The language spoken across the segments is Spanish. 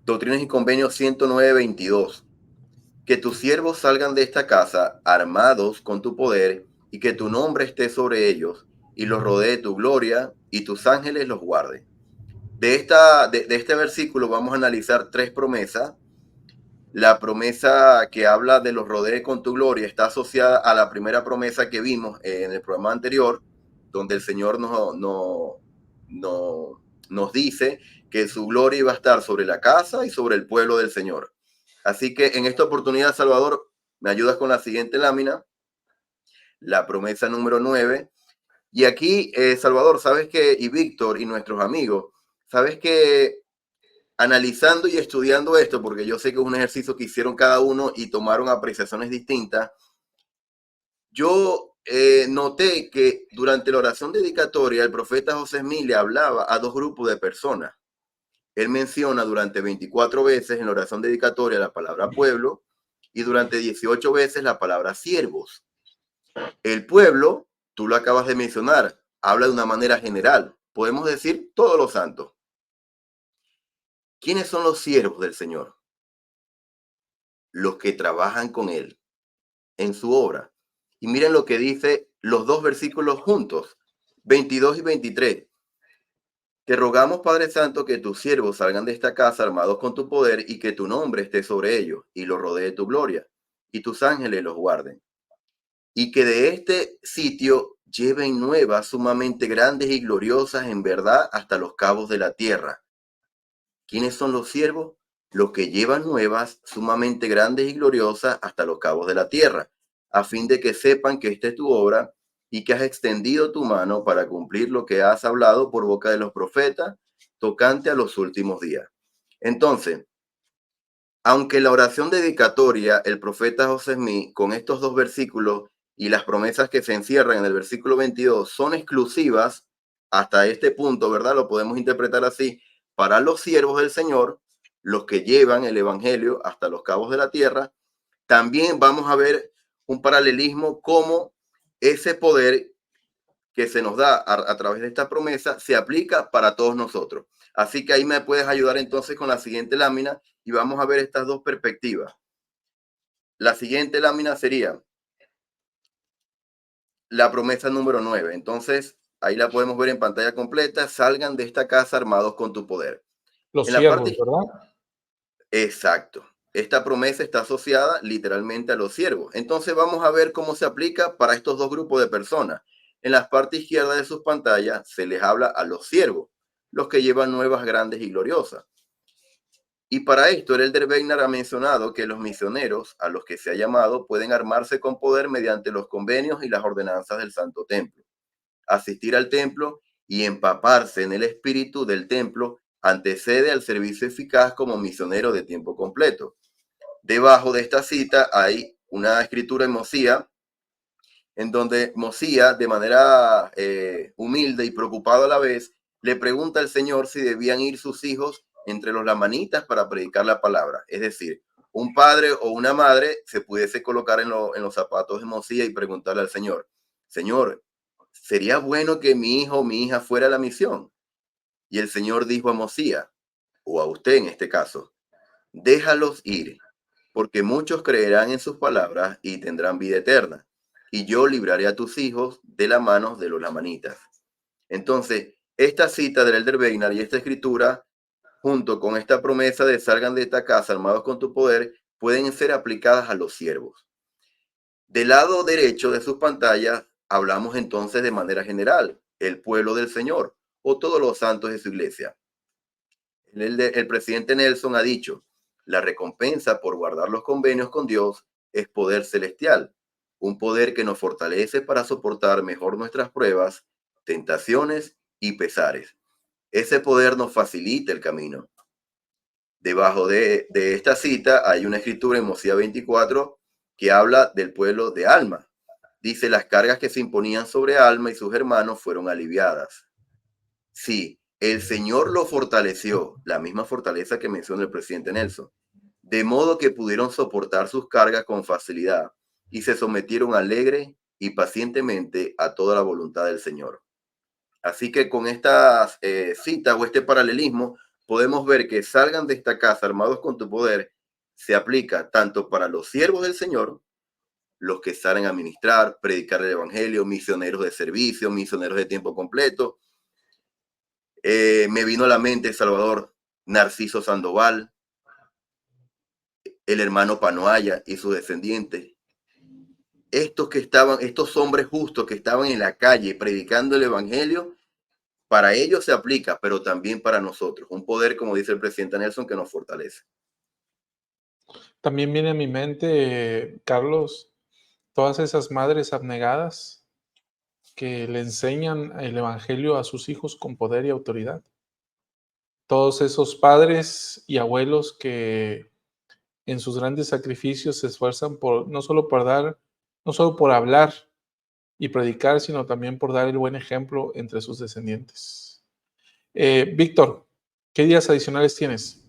Doctrinas y Convenios 109:22. Que tus siervos salgan de esta casa armados con tu poder y que tu nombre esté sobre ellos y los rodee tu gloria y tus ángeles los guarden. De este versículo vamos a analizar tres promesas. La promesa que habla de los rodee con tu gloria está asociada a la primera promesa que vimos en el programa anterior, donde el Señor nos dice que su gloria iba a estar sobre la casa y sobre el pueblo del Señor. Así que en esta oportunidad, Salvador, me ayudas con la siguiente lámina, la promesa número 9. Y aquí, Salvador, sabes que, y Víctor y nuestros amigos, sabes que analizando y estudiando esto, porque yo sé que es un ejercicio que hicieron cada uno y tomaron apreciaciones distintas, yo noté que durante la oración dedicatoria el profeta José Smith le hablaba a dos grupos de personas. Él menciona durante 24 veces en la oración dedicatoria la palabra pueblo y durante 18 veces la palabra siervos. El pueblo, tú lo acabas de mencionar, habla de una manera general. Podemos decir todos los santos. ¿Quiénes son los siervos del Señor? Los que trabajan con Él en su obra. Y miren lo que dice los dos versículos juntos, 22 y 23. Te rogamos, Padre Santo, que tus siervos salgan de esta casa armados con tu poder y que tu nombre esté sobre ellos y los rodee tu gloria y tus ángeles los guarden. Y que de este sitio lleven nuevas sumamente grandes y gloriosas en verdad hasta los cabos de la tierra. ¿Quiénes son los siervos? Los que llevan nuevas sumamente grandes y gloriosas hasta los cabos de la tierra, a fin de que sepan que esta es tu obra y que has extendido tu mano para cumplir lo que has hablado por boca de los profetas tocante a los últimos días. Entonces, aunque la oración dedicatoria, el profeta José Smith, con estos dos versículos y las promesas que se encierran en el versículo 22 son exclusivas hasta este punto, ¿verdad? Lo podemos interpretar así, para los siervos del Señor, los que llevan el evangelio hasta los cabos de la tierra. También vamos a ver un paralelismo como ese poder que se nos da a través de esta promesa se aplica para todos nosotros. Así que ahí me puedes ayudar entonces con la siguiente lámina y vamos a ver estas dos perspectivas. La siguiente lámina sería la promesa número 9. Entonces, ahí la podemos ver en pantalla completa. Salgan de esta casa armados con tu poder. Los En la siervos, parte... ¿verdad? Exacto. Esta promesa está asociada literalmente a los siervos. Entonces vamos a ver cómo se aplica para estos dos grupos de personas. En la parte izquierda de sus pantallas se les habla a los siervos, los que llevan nuevas grandes y gloriosas. Y para esto el Elder Weiner ha mencionado que los misioneros a los que se ha llamado pueden armarse con poder mediante los convenios y las ordenanzas del Santo Templo, asistir al templo y empaparse en el espíritu del templo antecede al servicio eficaz como misionero de tiempo completo. Debajo de esta cita hay una escritura en Mosía, en donde Mosía, de manera humilde y preocupado a la vez, le pregunta al Señor si debían ir sus hijos entre los lamanitas para predicar la palabra. Es decir, un padre o una madre se pudiese colocar en los zapatos de Mosía y preguntarle al Señor, Señor, ¿sería bueno que mi hijo o mi hija fuera a la misión? Y el Señor dijo a Mosía, o a usted en este caso, déjalos ir, porque muchos creerán en sus palabras y tendrán vida eterna, y yo libraré a tus hijos de las manos de los lamanitas. Entonces, esta cita del Elder Weiner y esta escritura, junto con esta promesa de salgan de esta casa armados con tu poder, pueden ser aplicadas a los siervos. Del lado derecho de sus pantallas, hablamos entonces de manera general, el pueblo del Señor o todos los santos de su iglesia. El presidente Nelson ha dicho, la recompensa por guardar los convenios con Dios es poder celestial, un poder que nos fortalece para soportar mejor nuestras pruebas, tentaciones y pesares. Ese poder nos facilita el camino. Debajo de esta cita hay una escritura en Mosía 24 que habla del pueblo de Alma. Dice, las cargas que se imponían sobre Alma y sus hermanos fueron aliviadas. Sí, el Señor lo fortaleció, la misma fortaleza que menciona el presidente Nelson, de modo que pudieron soportar sus cargas con facilidad y se sometieron alegre y pacientemente a toda la voluntad del Señor. Así que con esta cita o este paralelismo podemos ver que salgan de esta casa armados con tu poder se aplica tanto para los siervos del Señor, los que salen a ministrar, predicar el evangelio, misioneros de servicio, misioneros de tiempo completo. Me vino a la mente, Salvador, Narciso Sandoval, el hermano Panoaya y sus descendientes. Estos hombres justos que estaban en la calle predicando el evangelio, para ellos se aplica, pero también para nosotros. Un poder, como dice el presidente Nelson, que nos fortalece. También viene a mi mente, Carlos, todas esas madres abnegadas que le enseñan el evangelio a sus hijos con poder y autoridad. Todos esos padres y abuelos que en sus grandes sacrificios se esfuerzan por no solo por hablar y predicar, sino también por dar el buen ejemplo entre sus descendientes. Víctor, ¿qué ideas adicionales tienes?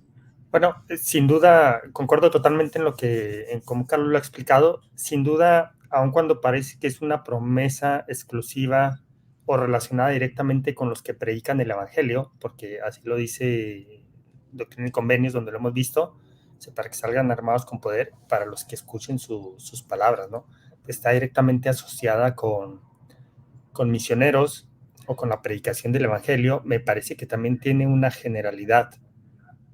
Bueno, sin duda, concuerdo totalmente en cómo Carlos lo ha explicado. Sin duda, aun cuando parece que es una promesa exclusiva o relacionada directamente con los que predican el evangelio, porque así lo dice Doctrina y Convenios, donde lo hemos visto, para que salgan armados con poder para los que escuchen sus palabras, ¿no? Está directamente asociada con misioneros o con la predicación del evangelio. Me parece que también tiene una generalidad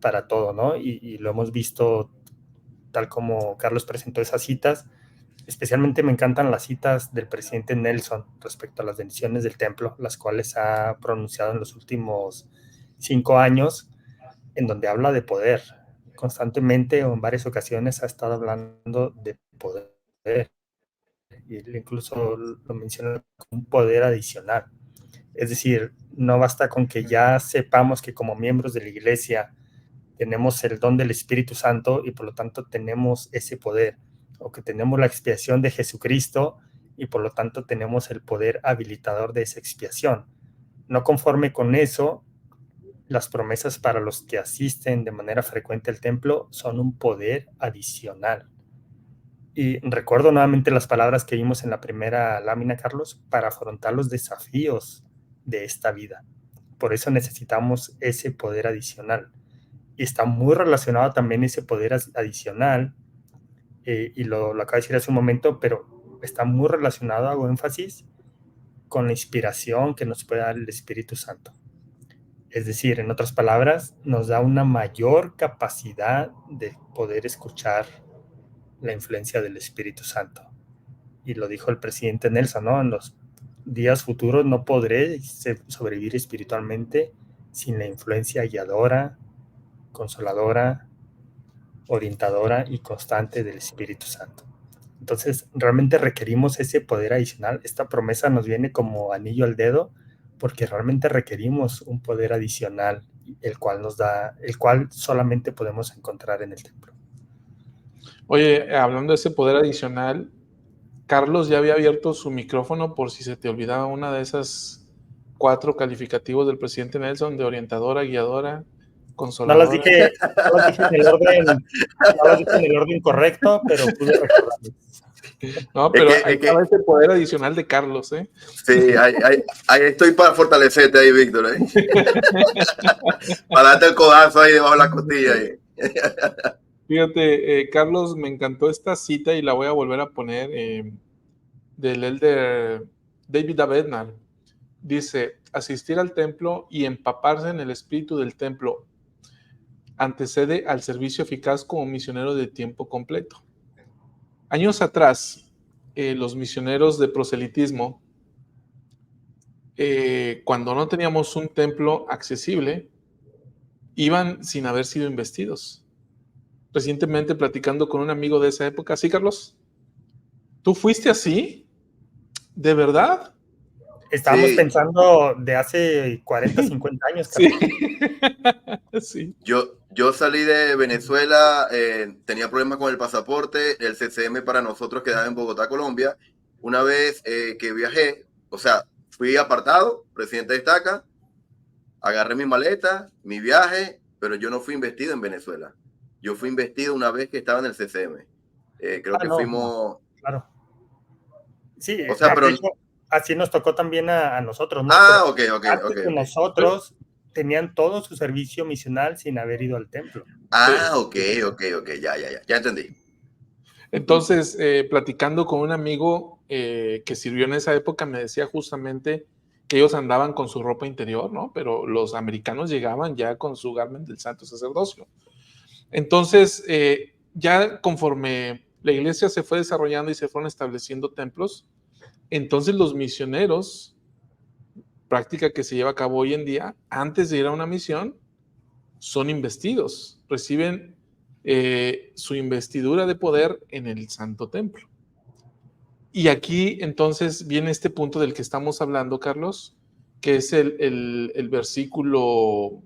para todo, ¿no? Y lo hemos visto tal como Carlos presentó esas citas. Especialmente me encantan las citas del presidente Nelson respecto a las bendiciones del templo, las cuales ha pronunciado en los últimos 5 años, en donde habla de poder. Constantemente o en varias ocasiones ha estado hablando de poder. Y él incluso lo menciona como un poder adicional. Es decir, no basta con que ya sepamos que como miembros de la iglesia tenemos el don del Espíritu Santo y por lo tanto tenemos ese poder, o que tenemos la expiación de Jesucristo y por lo tanto tenemos el poder habilitador de esa expiación. No conforme con eso, las promesas para los que asisten de manera frecuente al templo son un poder adicional. Y recuerdo nuevamente las palabras que vimos en la primera lámina, Carlos, para afrontar los desafíos de esta vida. Por eso necesitamos ese poder adicional. Y está muy relacionado también ese poder adicional, y lo acabo de decir hace un momento, pero está muy relacionado, hago énfasis, con la inspiración que nos puede dar el Espíritu Santo. Es decir, en otras palabras, nos da una mayor capacidad de poder escuchar la influencia del Espíritu Santo. Y lo dijo el presidente Nelson, ¿no? En los días futuros no podré sobrevivir espiritualmente sin la influencia guiadora, consoladora, orientadora y constante del Espíritu Santo. Entonces, realmente requerimos ese poder adicional. Esta promesa nos viene como anillo al dedo porque realmente requerimos un poder adicional, el cual solamente podemos encontrar en el templo. Oye, hablando de ese poder adicional, Carlos ya había abierto su micrófono por si se te olvidaba una de esas 4 calificativos del presidente Nelson, de orientadora, guiadora, consoladora. No las dije en el orden correcto, pero pude recordarlas. No, pero ahí estaba ese poder adicional de Carlos, ¿eh? Sí, ahí estoy para fortalecerte ahí, Víctor. Para darte el codazo ahí debajo de la costilla. Fíjate, Carlos, me encantó esta cita y la voy a volver a poner, del elder David Abednar. Dice: asistir al templo y empaparse en el espíritu del templo antecede al servicio eficaz como misionero de tiempo completo. Años atrás, los misioneros de proselitismo, cuando no teníamos un templo accesible, iban sin haber sido investidos. Recientemente, platicando con un amigo de esa época, ¿sí, Carlos? ¿Tú fuiste así? ¿De verdad? Estábamos pensando de hace 40, 50 años, Carlos. Sí. Yo salí de Venezuela, tenía problemas con el pasaporte, el CCM para nosotros quedaba en Bogotá, Colombia. Una vez que viajé, o sea, fui apartado, presidente destaca, agarré mi maleta, mi viaje, pero yo no fui investido en Venezuela. Yo fui investido una vez que estaba en el CCM. Creo que fuimos... Claro. Sí, o sea, pero... de hecho, así nos tocó también a nosotros, ¿no? Ah, pero ok. antes de nosotros, tenían todo su servicio misional sin haber ido al templo. Ah, Sí. ok, ya entendí. Entonces, platicando con un amigo que sirvió en esa época, me decía justamente que ellos andaban con su ropa interior, ¿no? Pero los americanos llegaban ya con su garment del santo sacerdocio. Entonces, ya conforme la iglesia se fue desarrollando y se fueron estableciendo templos, entonces los misioneros, práctica que se lleva a cabo hoy en día, antes de ir a una misión, son investidos, reciben su investidura de poder en el Santo Templo. Y aquí entonces viene este punto del que estamos hablando, Carlos, que es el versículo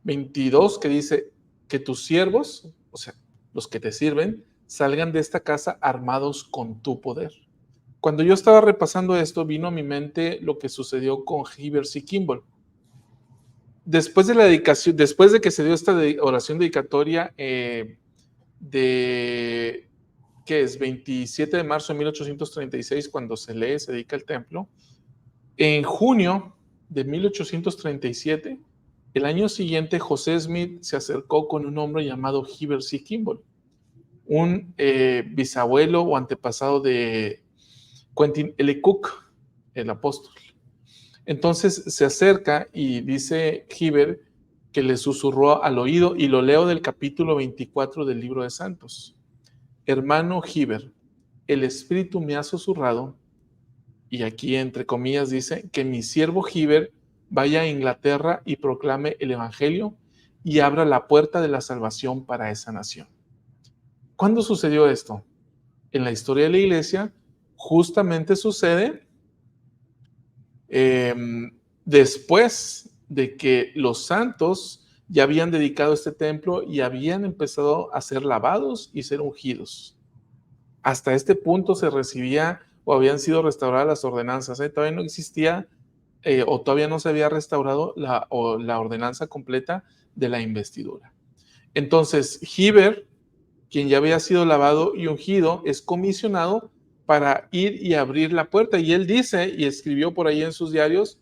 22, que dice que tus siervos, o sea, los que te sirven, salgan de esta casa armados con tu poder. Cuando yo estaba repasando esto, vino a mi mente lo que sucedió con Heber C. Kimball. Después de la dedicación, después de que se dio esta oración dedicatoria de, ¿qué es? 27 de marzo de 1836, cuando se dedica el templo. En junio de 1837, el año siguiente, José Smith se acercó con un hombre llamado Heber C. Kimball, un bisabuelo o antepasado de Quentin L. Cook, el apóstol. Entonces se acerca y dice Heber que le susurró al oído, y lo leo del capítulo 24 del libro de Santos. Hermano Heber, el Espíritu me ha susurrado, y aquí entre comillas dice, que mi siervo Heber vaya a Inglaterra y proclame el Evangelio y abra la puerta de la salvación para esa nación. ¿Cuándo sucedió esto? En la historia de la iglesia justamente sucede después de que los santos ya habían dedicado este templo y habían empezado a ser lavados y ser ungidos. Hasta este punto se recibía o habían sido restauradas las ordenanzas. Todavía no existía o todavía no se había restaurado la ordenanza completa de la investidura. Entonces, Heber, quien ya había sido lavado y ungido, es comisionado para ir y abrir la puerta. Y él dice, y escribió por ahí en sus diarios,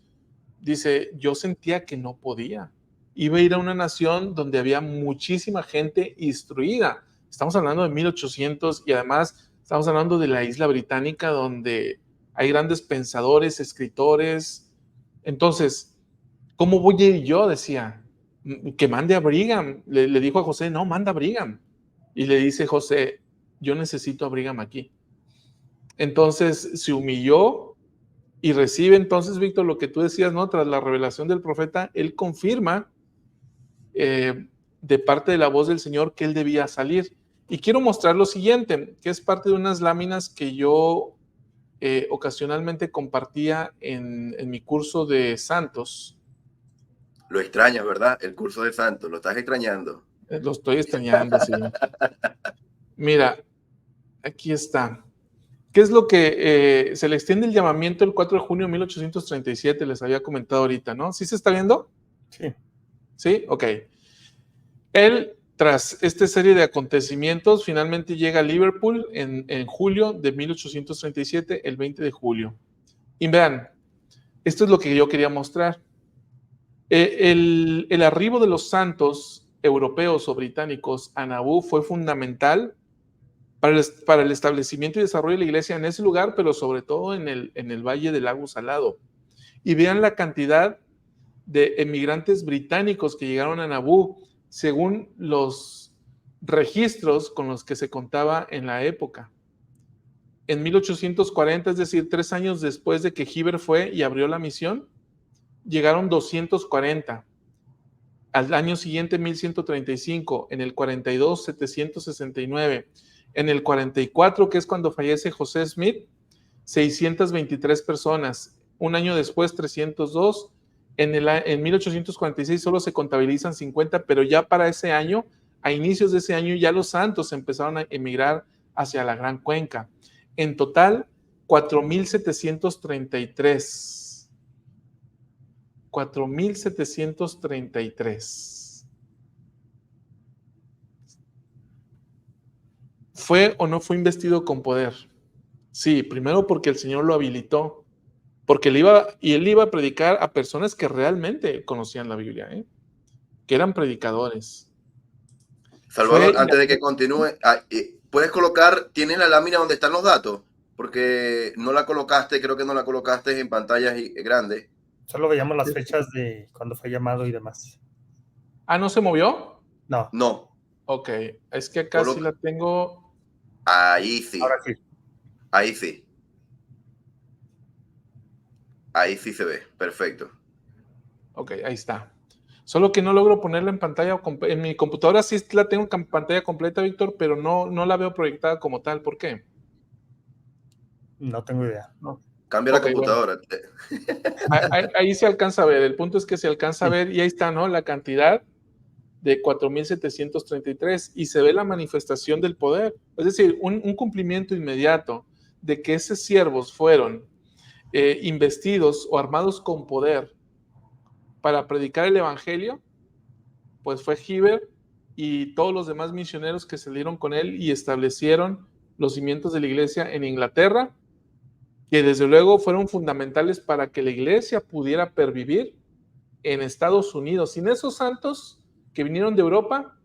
dice, yo sentía que no podía. Iba a ir a una nación donde había muchísima gente instruida. Estamos hablando de 1800 y además estamos hablando de la isla británica donde hay grandes pensadores, escritores. Entonces, ¿cómo voy a ir yo? Decía, que mande a Brigham. Le dijo a José, no, manda a Brigham. Y le dice José, yo necesito a Brigham aquí. Entonces se humilló y recibe entonces, Víctor, lo que tú decías, ¿no? Tras la revelación del profeta, él confirma de parte de la voz del Señor que él debía salir. Y quiero mostrar lo siguiente, que es parte de unas láminas que yo ocasionalmente compartía en mi curso de Santos. Lo extrañas, ¿verdad? El curso de Santos, lo estás extrañando. Lo estoy extrañando, sí. Mira, aquí está. ¿Qué es lo que se le extiende el llamamiento el 4 de junio de 1837? Les había comentado ahorita, ¿no? ¿Sí se está viendo? Sí. ¿Sí? Ok. Él, tras esta serie de acontecimientos, finalmente llega a Liverpool en julio de 1837, el 20 de julio. Y vean, esto es lo que yo quería mostrar. El arribo de los santos europeos o británicos a Nauvoo fue fundamental para el establecimiento y desarrollo de la iglesia en ese lugar, pero sobre todo en el Valle del Lago Salado. Y vean la cantidad de emigrantes británicos que llegaron a Nauvoo, según los registros con los que se contaba en la época. En 1840, es decir, 3 años después de que Heber fue y abrió la misión, llegaron 240. Al año siguiente, 1135, en el 42, 769, en el 44, que es cuando fallece José Smith, 623 personas, un año después 302, en 1846 solo se contabilizan 50, pero ya para ese año, a inicios de ese año, ya los santos empezaron a emigrar hacia la Gran Cuenca. En total, 4,733. 4,733. ¿Fue o no fue investido con poder? Sí, primero porque el Señor lo habilitó, Porque él iba a predicar a personas que realmente conocían la Biblia, que eran predicadores. Salvador, antes de que continúe, ¿puedes colocar, tienes la lámina donde están los datos? Porque no la colocaste, creo que no la colocaste en pantallas grandes. Solo veíamos las fechas de cuando fue llamado y demás. Ah, ¿no se movió? No. No. Ok, es que acá sí la tengo. Ahí sí. Ahora sí. Ahí sí. Ahí sí se ve. Perfecto. Ok, ahí está. Solo que no logro ponerla en pantalla. En mi computadora sí la tengo en pantalla completa, Víctor, pero no la veo proyectada como tal. ¿Por qué? No tengo idea. No. Cambia la computadora. Bueno. Ahí se alcanza a ver. El punto es que se alcanza a ver y ahí está, ¿no? La cantidad de 4,733 y se ve la manifestación del poder. Es decir, un cumplimiento inmediato de que esos siervos fueron investidos o armados con poder para predicar el evangelio, pues fue Heber y todos los demás misioneros que salieron con él y establecieron los cimientos de la iglesia en Inglaterra, que desde luego fueron fundamentales para que la iglesia pudiera pervivir en Estados Unidos. Sin esos santos que vinieron de Europa,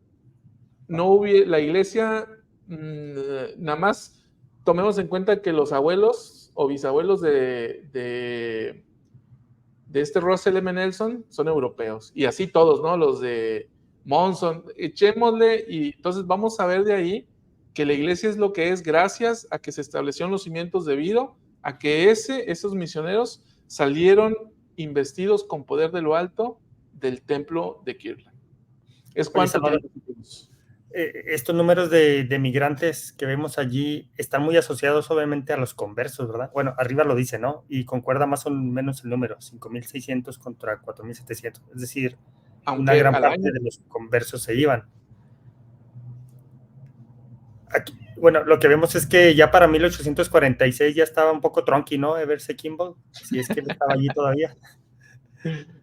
no hubiera la iglesia, nada más tomemos en cuenta que los abuelos o bisabuelos de este Russell M. Nelson son europeos, y así todos, ¿no? Los de Monson, echémosle, y entonces vamos a ver de ahí que la iglesia es lo que es gracias a que se establecieron los cimientos debido a que esos misioneros salieron investidos con poder de lo alto del templo de Kirtland. Es cuanto tenemos. Estos números de migrantes que vemos allí están muy asociados obviamente a los conversos, ¿verdad? Bueno, arriba lo dice, ¿no? Y concuerda más o menos el número, 5,600 contra 4,700. Es decir, una gran parte de los conversos se iban. Aquí, bueno, lo que vemos es que ya para 1846 ya estaba un poco tronqui, ¿no? Everse Kimball, si es que él estaba allí todavía.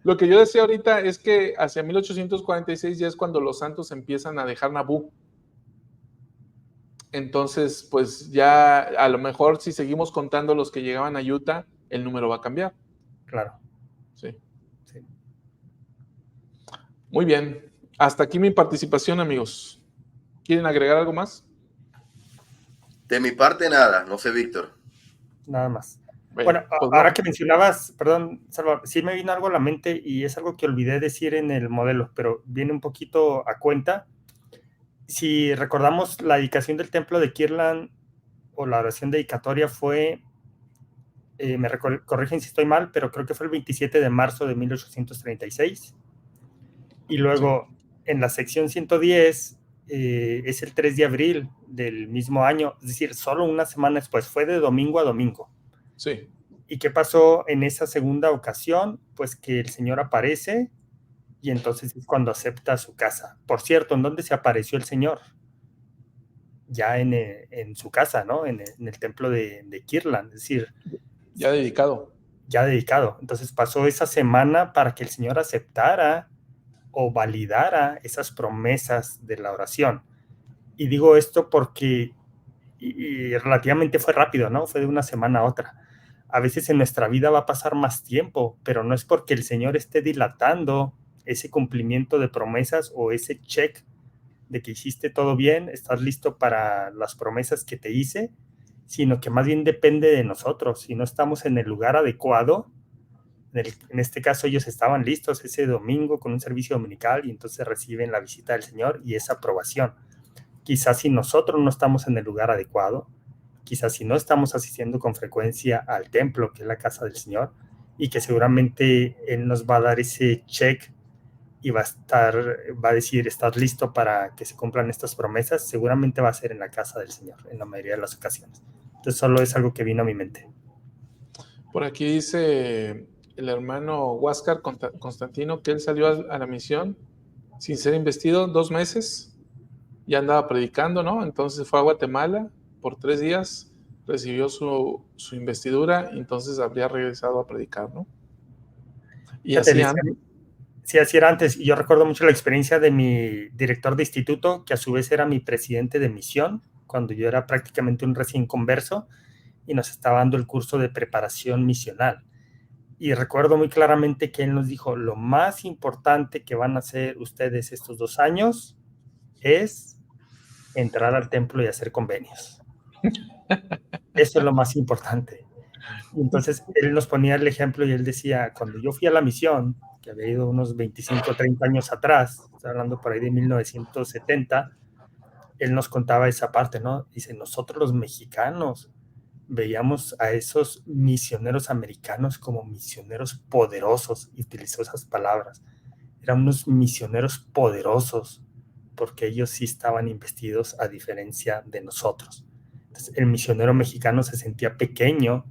Lo que yo decía ahorita es que hacia 1846 ya es cuando los santos empiezan a dejar Nabú. Entonces, pues ya a lo mejor si seguimos contando los que llegaban a Utah, el número va a cambiar. Claro. Sí. Muy bien. Hasta aquí mi participación, amigos. ¿Quieren agregar algo más? De mi parte, nada. No sé, Víctor. Nada más. Bueno, pues ahora que mencionabas, perdón, Salvador, sí me vino algo a la mente y es algo que olvidé decir en el modelo, pero viene un poquito a cuenta. Si recordamos, la dedicación del templo de Kirtland o la oración dedicatoria fue, me corrigen si estoy mal, pero creo que fue el 27 de marzo de 1836. Y luego en la sección 110 es el 3 de abril del mismo año, es decir, solo una semana después, fue de domingo a domingo. Sí. ¿Y qué pasó en esa segunda ocasión? Pues que el Señor aparece y entonces es cuando acepta su casa. Por cierto, ¿en dónde se apareció el Señor? Ya en su casa, ¿no? En el templo de Kirtland, es decir... Ya dedicado. Ya dedicado. Entonces pasó esa semana para que el Señor aceptara o validara esas promesas de la oración. Y digo esto porque y relativamente fue rápido, ¿no? Fue de una semana a otra. A veces en nuestra vida va a pasar más tiempo, pero no es porque el Señor esté dilatando ese cumplimiento de promesas o ese check de que hiciste todo bien, estás listo para las promesas que te hice, sino que más bien depende de nosotros. Si no estamos en el lugar adecuado, en este caso ellos estaban listos ese domingo con un servicio dominical y entonces reciben la visita del Señor y esa aprobación. Quizás si nosotros no estamos en el lugar adecuado, quizás si no estamos asistiendo con frecuencia al templo, que es la casa del Señor, y que seguramente Él nos va a dar ese check y va a decir, ¿estás listo para que se cumplan estas promesas? Seguramente va a ser en la casa del Señor, en la mayoría de las ocasiones. Entonces solo es algo que vino a mi mente. Por aquí dice el hermano Huáscar Constantino que él salió a la misión sin ser investido 2 meses, ya andaba predicando, ¿no? Entonces fue a Guatemala por 3 días, recibió su investidura y entonces habría regresado a predicar, ¿no? Y así antes. Sí, así era antes. Y yo recuerdo mucho la experiencia de mi director de instituto, que a su vez era mi presidente de misión, cuando yo era prácticamente un recién converso, y nos estaba dando el curso de preparación misional. Y recuerdo muy claramente que él nos dijo, lo más importante que van a hacer ustedes estos 2 años es entrar al templo y hacer convenios. Eso es lo más importante. Y entonces él nos ponía el ejemplo y él decía, cuando yo fui a la misión, que había ido unos 25 o 30 años atrás, estoy hablando por ahí de 1970, él nos contaba esa parte, ¿no? Dice, nosotros los mexicanos veíamos a esos misioneros americanos como misioneros poderosos, y utilizó esas palabras. Eran unos misioneros poderosos, porque ellos sí estaban investidos a diferencia de nosotros. Entonces, el misionero mexicano se sentía pequeño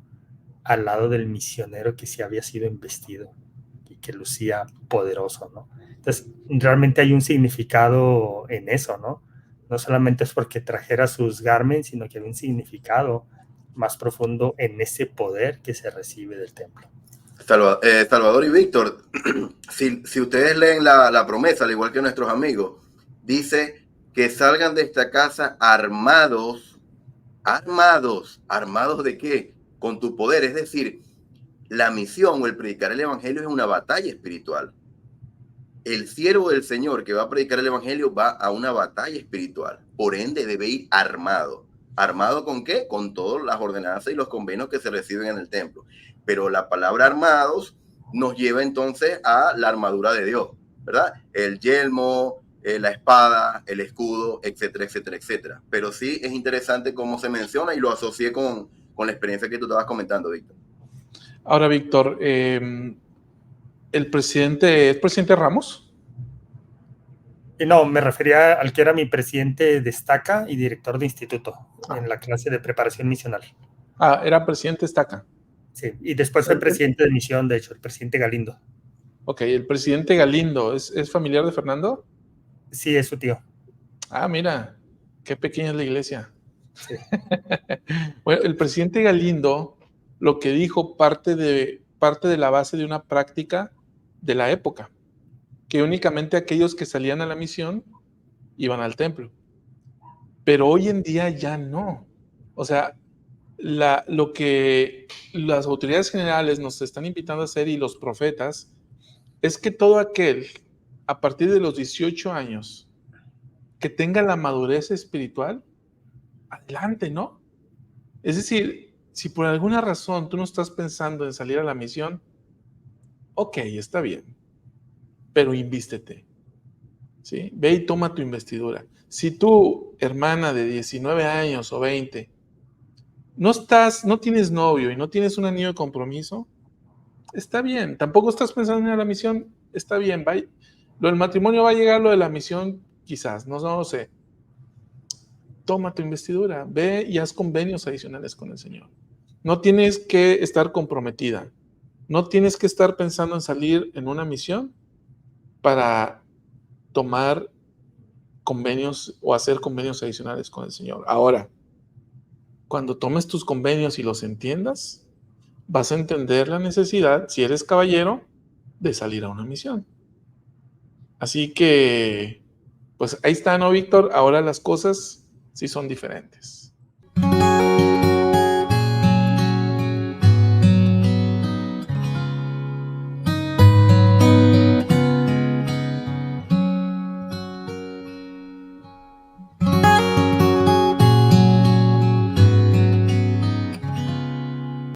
al lado del misionero que sí había sido investido y que lucía poderoso, ¿no? Entonces, realmente hay un significado en eso, ¿no? No solamente es porque trajera sus garments, sino que hay un significado más profundo en ese poder que se recibe del templo. Salvador y Víctor, si ustedes leen la promesa, al igual que nuestros amigos, dice que salgan de esta casa armados. ¿Armados de qué? Con tu poder. Es decir, la misión o el predicar el evangelio es una batalla espiritual. El siervo del Señor que va a predicar el evangelio va a una batalla espiritual. Por ende, debe ir armado. ¿Armado con qué? Con todas las ordenanzas y los convenios que se reciben en el templo. Pero la palabra armados nos lleva entonces a la armadura de Dios, ¿verdad? El yelmo, la espada, el escudo, etcétera, etcétera, etcétera. Pero sí es interesante cómo se menciona y lo asocié con la experiencia que tú estabas comentando, Víctor. Ahora, Víctor, ¿el presidente es presidente Ramos? No, me refería al que era mi presidente de estaca y director de instituto en la clase de preparación misional. Ah, era presidente Estaca. Sí, y después fue presidente de misión, de hecho, el presidente Galindo. Ok, el presidente Galindo, ¿es familiar de Fernando? Sí, es su tío. Ah, mira, qué pequeña es la iglesia. Sí. Bueno, el presidente Galindo lo que dijo parte de la base de una práctica de la época, que únicamente aquellos que salían a la misión iban al templo. Pero hoy en día ya no. O sea, lo que las autoridades generales nos están invitando a hacer y los profetas es que todo aquel a partir de los 18 años que tenga la madurez espiritual, adelante, ¿no? Es decir, si por alguna razón tú no estás pensando en salir a la misión, ok, está bien, pero invístete, ¿sí? Ve y toma tu investidura. Si tú, hermana de 19 años o 20, no tienes novio y no tienes un anillo de compromiso, está bien. Tampoco estás pensando en ir a la misión, está bien. Lo del matrimonio va a llegar, lo de la misión quizás, no lo sé. Toma tu investidura, ve y haz convenios adicionales con el Señor. No tienes que estar comprometida, no tienes que estar pensando en salir en una misión para tomar convenios o hacer convenios adicionales con el Señor. Ahora, cuando tomes tus convenios y los entiendas, vas a entender la necesidad, si eres caballero, de salir a una misión. Así que, pues ahí está, ¿no, Víctor? Ahora las cosas sí son diferentes.